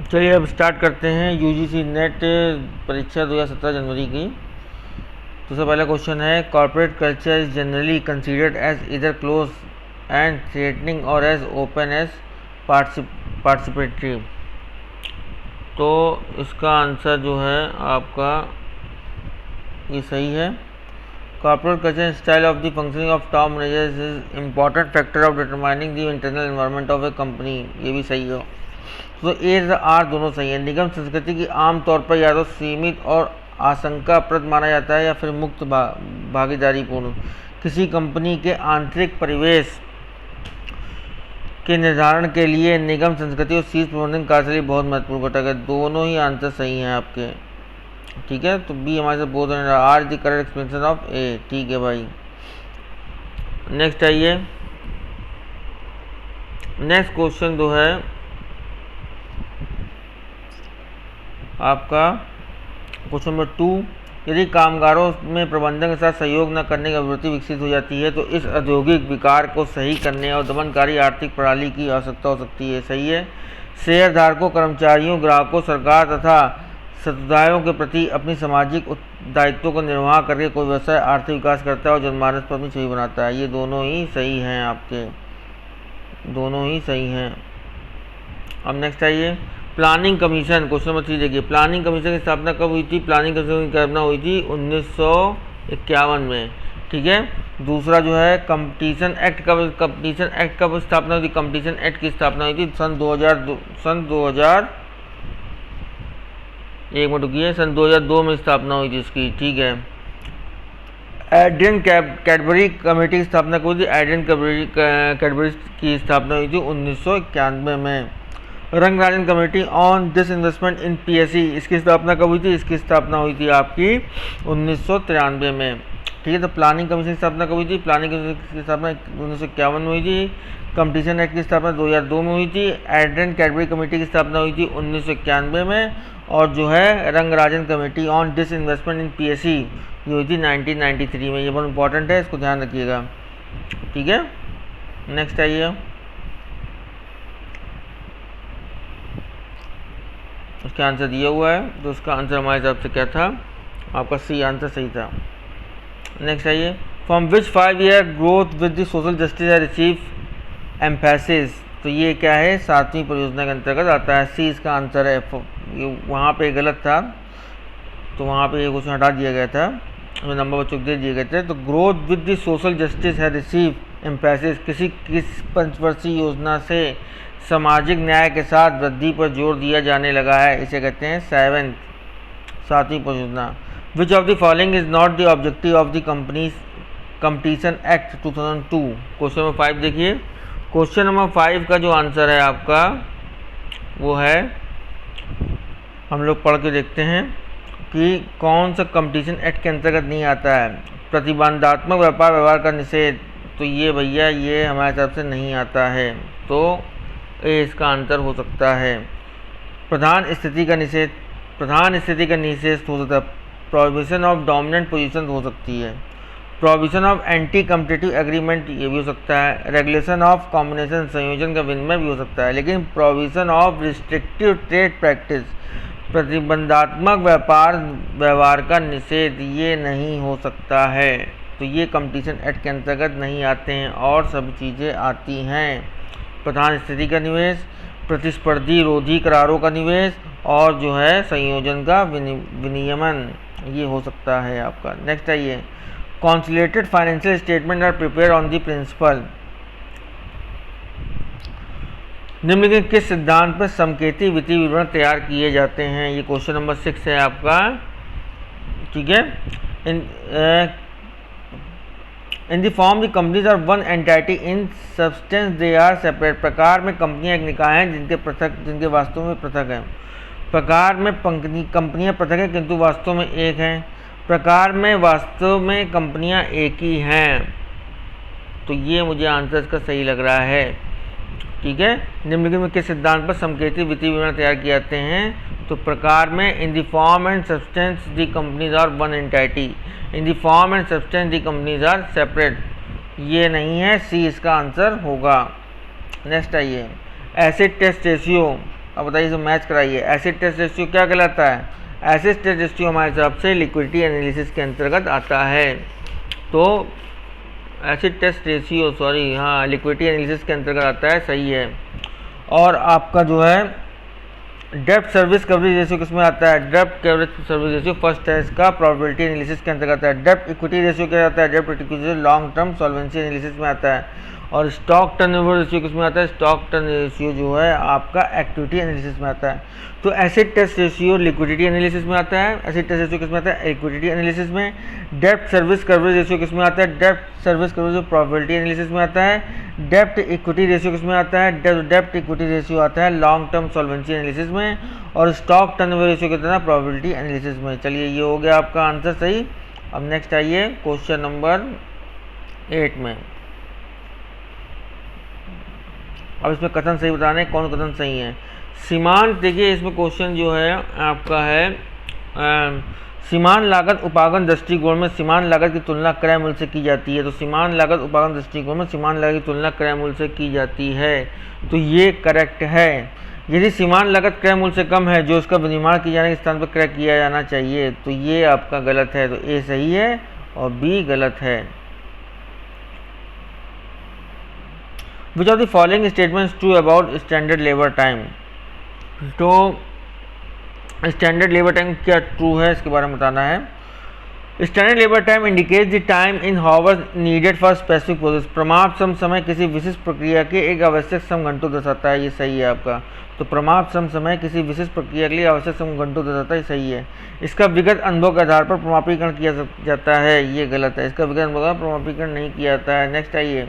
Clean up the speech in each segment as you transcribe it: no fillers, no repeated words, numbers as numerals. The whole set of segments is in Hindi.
चलिए अब स्टार्ट करते हैं यूजीसी नेट परीक्षा 2017 जनवरी की। तो सबसे पहला क्वेश्चन है, corporate culture is generally considered as either close and threatening और एज ओपन एज पार्टिसिपेटरी। तो इसका आंसर जो है आपका ये सही है। Corporate culture style of the functioning of top managers is important factor of determining the internal environment of a company, ये भी सही हो। तो ए आर दोनों सही है। निगम संस्कृति की आमतौर पर या तो सीमित और आशंकाप्रद माना जाता है या फिर मुक्त भागीदारीपूर्ण। किसी कंपनी के आंतरिक परिवेश के निर्धारण के लिए निगम संस्कृति और शीर्ष प्रबंधन कार्यशैली बहुत महत्वपूर्ण घटक है। दोनों ही आंसर सही हैं आपके, ठीक है। तो बी हमारे साथ both are the correct explanation of A, ठीक है भाई। नेक्स्ट आइए, नेक्स्ट क्वेश्चन जो है आपका क्वेश्चन नंबर 2, यदि कामगारों में प्रबंधन के साथ सहयोग न करने की प्रवृत्ति विकसित हो जाती है तो इस औद्योगिक विकार को सही करने और दमनकारी आर्थिक प्रणाली की आवश्यकता हो सकती है। सही है। शेयरधारकों, कर्मचारियों, ग्राहकों, सरकार तथा समुदायों के प्रति अपनी सामाजिक दायित्वों का निर्वाह करके कोई व्यवसाय आर्थिक विकास करता है और जनमानस पर अपनी छवि बनाता है। ये दोनों ही सही हैं आपके, दोनों ही सही हैं। अब नेक्स्ट आइए, प्लानिंग कमीशन क्वेश्चन नंबर 3 देखिए। प्लानिंग कमीशन की स्थापना कब हुई थी? प्लानिंग कमीशन की स्थापना हुई थी 1951 में, ठीक है। दूसरा जो है कंपटीशन एक्ट कब स्थापना हुई थी? कंपटीशन एक्ट की स्थापना हुई थी सन 2002 में स्थापना हुई थी इसकी, ठीक है। एड्रियन कैडबरी कमेटी की स्थापना कब हुई थी? एड्रियन कैडबरी की स्थापना हुई थी 1991 में। Rangarajan committee on disinvestment in PSE, इसकी स्थापना कब हुई थी? इसकी स्थापना हुई थी आपकी 1993 में, ठीक है। तो प्लानिंग कमीशन की स्थापना कब हुई थी? प्लानिंग कमीशन की स्थापना 1951 में हुई थी। कंपटीशन एक्ट की स्थापना 2002 में हुई थी। एड्रियन कैडबरी कमेटी की स्थापना हुई थी 1991 में। और जो है Rangarajan committee on disinvestment in PSE ये हुई थी 1993 में। ये बहुत इंपॉर्टेंट है, इसको ध्यान रखिएगा, ठीक है। नेक्स्ट आइए, उसका आंसर दिया हुआ है, तो उसका आंसर हमारे हिसाब से क्या था? आपका सी आंसर सही था। नेक्स्ट आइए, from which 5 year growth with the social justice है रिसीव एम्फेसिस, तो ये क्या है? 7वीं परियोजना के अंतर्गत आता है। सी इसका आंसर है। वहाँ पे गलत था तो वहाँ पे ये क्वेश्चन हटा दिया गया था, नंबर बच्चों को दे दिए गए थे। तो growth with the social justice है रिसीव एम्फेसिस किस पंचवर्षीय योजना से सामाजिक न्याय के साथ वृद्धि पर जोर दिया जाने लगा है? इसे कहते हैं 7वीं परियोजना। विच of the following is not the objective of the competition act 2002। Question number 5 देखिए। क्वेश्चन नंबर 5 का जो आंसर है आपका वो है, हम लोग पढ़ के देखते हैं कि कौन सा कंपटीशन एक्ट के अंतर्गत नहीं आता है। प्रतिबंधात्मक व्यापार व्यवहार का निषेध, तो ये भैया ये हमारे हिसाब से नहीं आता है, तो ए इसका आंसर हो सकता है। प्रधान स्थिति का निषेध हो सकता है। प्रोहिबिशन ऑफ डोमिनेंट पोजीशन हो सकती है। Prohibition of anti competitive agreement ये भी हो सकता है। रेगुलेशन ऑफ कॉम्बिनेशन संयोजन का विनिमय भी हो सकता है। लेकिन prohibition of restrictive trade practice प्रतिबंधात्मक व्यापार व्यवहार का निषेध ये नहीं हो सकता है। तो ये कंपटीशन एक्ट के अंतर्गत नहीं आते हैं और सब चीज़ें आती हैं। प्रधान स्थिति का निवेश, प्रतिस्पर्धी रोधी करारों का निवेश और जो है संयोजन का विनियमन, ये हो सकता है आपका। नेक्स्ट आइए, consolidated financial statement are prepare on the principle, निम्नलिखित किस सिद्धांत पर संकेती वित्तीय विवरण तैयार किए जाते हैं? ये क्वेश्चन नंबर 6 है आपका, ठीक है। In the form the companies are one entity, in substance they are separate. प्रकार में कंपनियां एक निकाय हैं जिनके वास्तव में पृथक हैं। प्रकार में कंपनियां पृथक हैं किंतु वास्तव में एक हैं। प्रकार में वास्तव में कंपनियां एक ही हैं। तो ये मुझे आंसर इसका सही लग रहा है, ठीक है। निम्नलिखित में किस सिद्धांत पर संकेतित वित्तीय विवरण तैयार किए जाते हैं? तो प्रकार में in the form and substance the companies are one entity, in the form and substance the companies are separate, ये नहीं है, सी इसका आंसर होगा। नेक्स्ट आइए, एसिड टेस्ट रेशियो अब बताइए इसे मैच कराइए। एसिड टेस्ट रेशियो क्या कहलाता है? एसिड टेस्ट रेशियो हमारे हिसाब से लिक्विडिटी एनालिसिस के अंतर्गत आता है। तो acid test ratio liquidity analysis के अंतर्गत आता है, सही है। और आपका जो है डेप्थ सर्विस कवरेज रेशियो किसमें आता है? Depth coverage service ratio first है इसका, प्रोबेबिलिटी एनालिसिस के अंतर्गत आता है। डेप्थ इक्विटी रेशियो क्या आता है? Depth equity ratio long term solvency analysis में आता है। और स्टॉक टर्नओवर रेशियो किसमें आता है? स्टॉक टर्न रेशियो जो है आपका एक्टिविटी एनालिसिस में आता है। तो acid test ratio liquidity analysis में आता है। एसिड टेस्ट रेशियो किसमें आता है? लिक्विडिटी एनालिसिस में। डेप्थ सर्विस कवरेज रेशियो किसमें आता है? डेप्थ सर्विस कवरेज प्रोबेबिलिटी एनालिसिस में आता है। डेप्थ इक्विटी रेशियो किसमें आता है? डेप्थ इक्विटी रेशियो आता है लॉन्ग टर्म सॉल्वेंसी एनालिसिस में। और स्टॉक टर्नओवर रेशियो कितना है? प्रोबेबिलिटी एनालिसिस में। चलिए ये हो गया आपका आंसर सही। अब नेक्स्ट आइए क्वेश्चन नंबर 8 में। अब इसमें कथन सही बताने, कौन कथन सही है? सीमांत, देखिए इसमें क्वेश्चन जो है आपका है सीमांत लागत उपागम दृष्टिकोण में सीमांत लागत की तुलना क्रय मूल्य से की जाती है। तो सीमांत लागत उपागम दृष्टिकोण में सीमांत लागत की तुलना क्रय मूल्य से की जाती है, तो ये करेक्ट है। यदि सीमांत लागत क्रय मूल्य से कम है जो उसका विनिर्माण किए जाने के स्थान पर क्रय किया जाना चाहिए, तो ये आपका गलत है। तो ए सही है और बी गलत है। Which of the following statements true about standard labour time? तो स्टैंडर्ड लेबर टाइम क्या ट्रू है इसके बारे में बताना है। Standard labour time indicate the time in hours needed for specific process. प्रमाप सम समय किसी विशिष्ट प्रक्रिया के एक आवश्यक सम घंटों दर्शाता है, ये सही है आपका। तो प्रमाप सम समय किसी विशिष्ट प्रक्रिया के लिए आवश्यक सम घंटों दर्शाता है, सही है। इसका विगत अनुभव के आधार पर प्रमापीकरण किया जाता है, ये गलत है। इसका विगत अनुभव का प्रमापीकरण नहीं किया जाता है। नेक्स्ट आइए,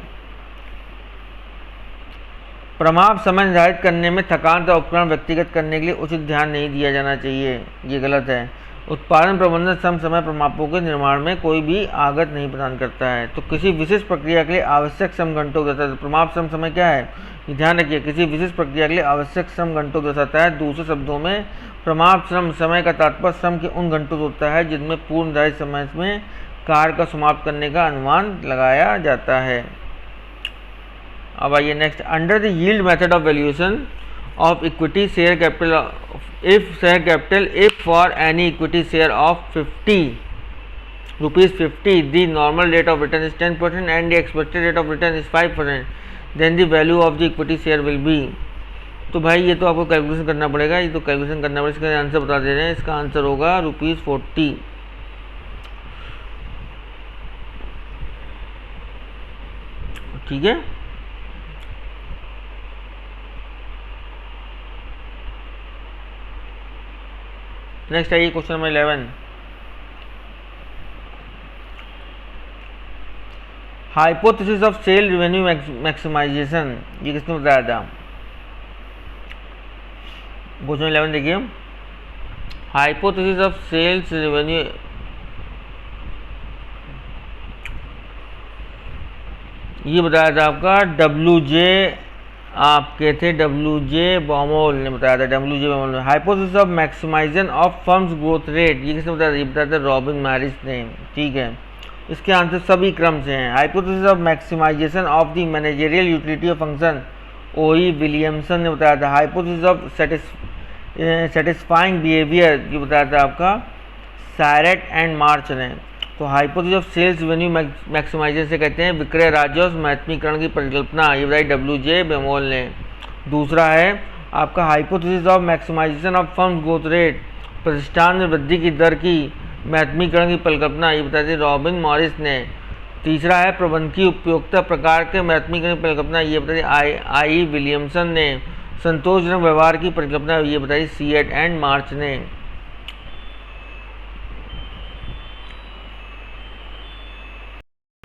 प्रमाप समय निर्धारित करने में थकान का उपकरण व्यक्तिगत करने के लिए उचित ध्यान नहीं दिया जाना चाहिए, ये गलत है। उत्पादन प्रबंधन सम समय प्रमापों के निर्माण में कोई भी आगत नहीं प्रदान करता है। तो किसी विशिष्ट प्रक्रिया के लिए आवश्यक सम घंटों दर्शाता है। प्रमाप सम समय क्या है, ध्यान रखिए, किसी विशिष्ट प्रक्रिया के लिए आवश्यक सम घंटों दर्शाता है। दूसरे शब्दों में प्रमाप सम समय का तात्पर्य सम के उन घंटों से होता है जिनमें पूर्ण निर्धारित समय में कार्य का समाप्त करने का अनुमान लगाया जाता है। अब आइए next, under the yield method of valuation of equity share capital if for any equity share of 50 rupees 50 the normal rate of return is 10% and the expected rate of return is 5%, then the value of the equity share will be। तो भाई ये तो आपको कैलकुलेशन करना पड़ेगा, ये तो कैलकुलेशन करना पड़ेगा। इसका आंसर बता दे रहे हैं, इसका आंसर होगा ₹40। ठीक है, नेक्स्ट आइए question number 11। Hypothesis of sale revenue maximization, ये किसने बताया था? क्वेश्चन 11 देखिए, हाइपोथेसिस ऑफ सेल्स रेवेन्यू, ये बताया था आपका WJ, आपके थे WJ बॉमोल ने बताया था। WJ Baumol, hypothesis of maximization of firms growth rate, ये किसने बताया था? ये बताया था रॉबिन मैरिस ने। ठीक है, इसके आंसर सभी क्रम से हैं। Hypothesis of maximization of the managerial utility of function, OE Williamson ने बताया था। हाइपोथेसिस ऑफ सेटिस्फाइंग बिहेवियर, ये बताया था आपका सायरेट एंड मार्च ने। तो hypothesis of sales revenue maximization से कहते हैं विक्रय राजस्व महत्वीकरण की परिकल्पना, ये बताई WJ बेमोल ने। दूसरा है आपका hypothesis of maximization of firms growth rate, प्रतिष्ठान में वृद्धि की दर की महत्वीकरण की परिकल्पना, ये बताई थी रॉबिन मॉरिस ने। तीसरा है प्रबंधकीय उपयोगिता प्रकार के महत्वीकरण की परिकल्पना, ये बताई I. विलियमसन ने। संतोषजनक व्यवहार की परिकल्पना, ये बताई सीएट एंड मार्च ने।